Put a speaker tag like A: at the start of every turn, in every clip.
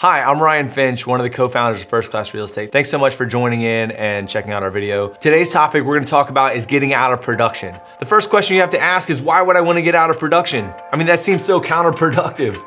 A: Hi, I'm Ryan Finch, one of the co-founders of First Class Real Estate. Thanks so much for joining in and checking out our video. Today's topic we're gonna talk about is getting out of production. The first question you have to ask is, why would I wanna get out of production? I mean, that seems so counterproductive.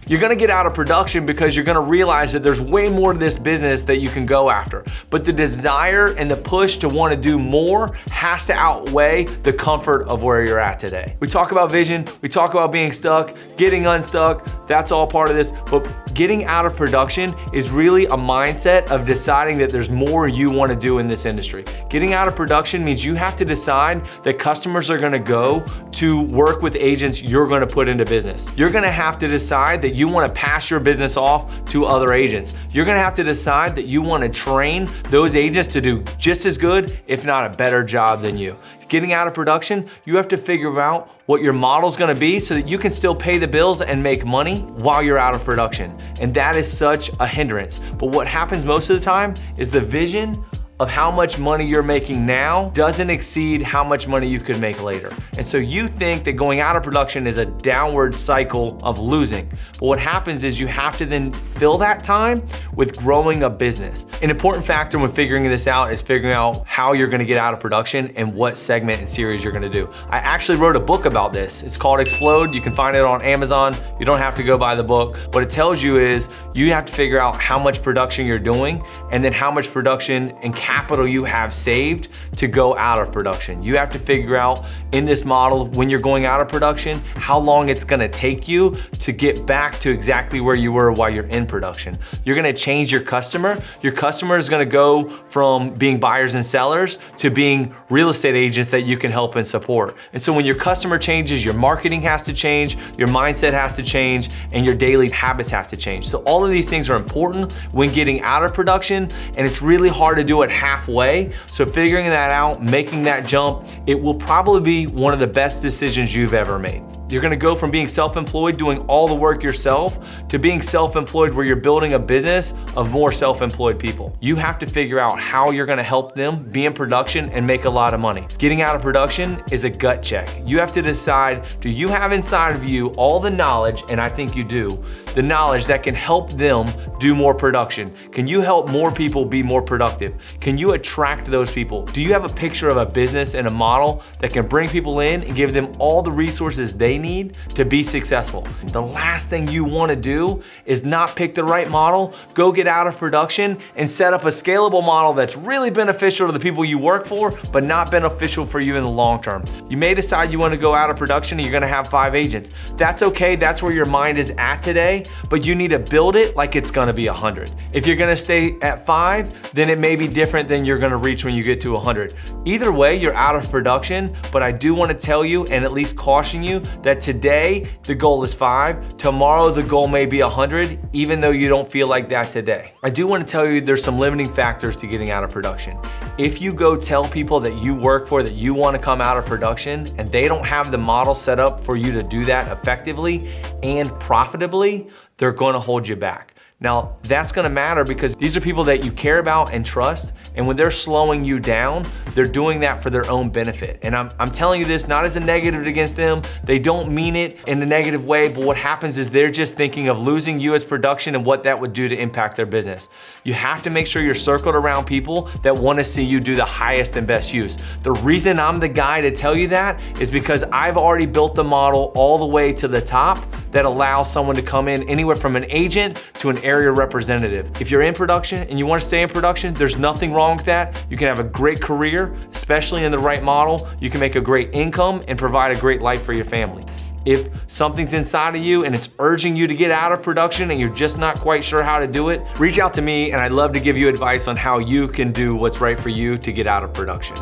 A: You're gonna get out of production because you're gonna realize that there's way more to this business that you can go after. But the desire and the push to wanna do more has to outweigh the comfort of where you're at today. We talk about vision, we talk about being stuck, getting unstuck, that's all part of this. But getting out of production is really a mindset of deciding that there's more you wanna do in this industry. Getting out of production means you have to decide that customers are gonna go to work with agents you're gonna put into business. You're gonna have to decide that you wanna pass your business off to other agents. You're gonna have to decide that you wanna train those agents to do just as good, if not a better job than you. Getting out of production, you have to figure out what your model's gonna be so that you can still pay the bills and make money while you're out of production. And that is such a hindrance. But what happens most of the time is the vision of how much money you're making now doesn't exceed how much money you could make later. And so you think that going out of production is a downward cycle of losing. But what happens is you have to then fill that time with growing a business. An important factor when figuring this out is figuring out how you're gonna get out of production and what segment and series you're gonna do. I actually wrote a book about this. It's called Explode. You can find it on Amazon. You don't have to go buy the book. What it tells you is you have to figure out how much production you're doing and then how much production and capital you have saved to go out of production. You have to figure out in this model, when you're going out of production, how long it's gonna take you to get back to exactly where you were while you're in production. You're gonna change your customer. Your customer is gonna go from being buyers and sellers to being real estate agents that you can help and support. And so when your customer changes, your marketing has to change, your mindset has to change, and your daily habits have to change. So all of these things are important when getting out of production, and it's really hard to do it halfway. So figuring that out, making that jump, it will probably be one of the best decisions you've ever made. You're gonna go from being self-employed, doing all the work yourself, to being self-employed where you're building a business of more self-employed people. You have to figure out how you're gonna help them be in production and make a lot of money. Getting out of production is a gut check. You have to decide, do you have inside of you all the knowledge, and I think you do, the knowledge that can help them do more production? Can you help more people be more productive? Can you attract those people? Do you have a picture of a business and a model that can bring people in and give them all the resources they need to be successful? The last thing you want to do is not pick the right model, go get out of production and set up a scalable model that's really beneficial to the people you work for, but not beneficial for you in the long term. You may decide you want to go out of production and you're going to have 5 agents. That's okay. That's where your mind is at today, but you need to build it like it's going to be 100. If you're going to stay at 5, then it may be different than you're going to reach when you get to 100. Either way, you're out of production, but I do want to tell you and at least caution you that today the goal is 5, tomorrow the goal may be 100, even though you don't feel like that today. I do want to tell you there's some limiting factors to getting out of production. If you go tell people that you work for that you want to come out of production and they don't have the model set up for you to do that effectively and profitably, they're going to hold you back. Now, that's gonna matter because these are people that you care about and trust, and when they're slowing you down, they're doing that for their own benefit. And I'm telling you this not as a negative against them. They don't mean it in a negative way, but what happens is they're just thinking of losing you as production and what that would do to impact their business. You have to make sure you're circled around people that wanna see you do the highest and best use. The reason I'm the guy to tell you that is because I've already built the model all the way to the top that allows someone to come in anywhere from an agent to an area representative. If you're in production and you want to stay in production, there's nothing wrong with that. You can have a great career, especially in the right model. You can make a great income and provide a great life for your family. If something's inside of you and it's urging you to get out of production and you're just not quite sure how to do it, reach out to me and I'd love to give you advice on how you can do what's right for you to get out of production.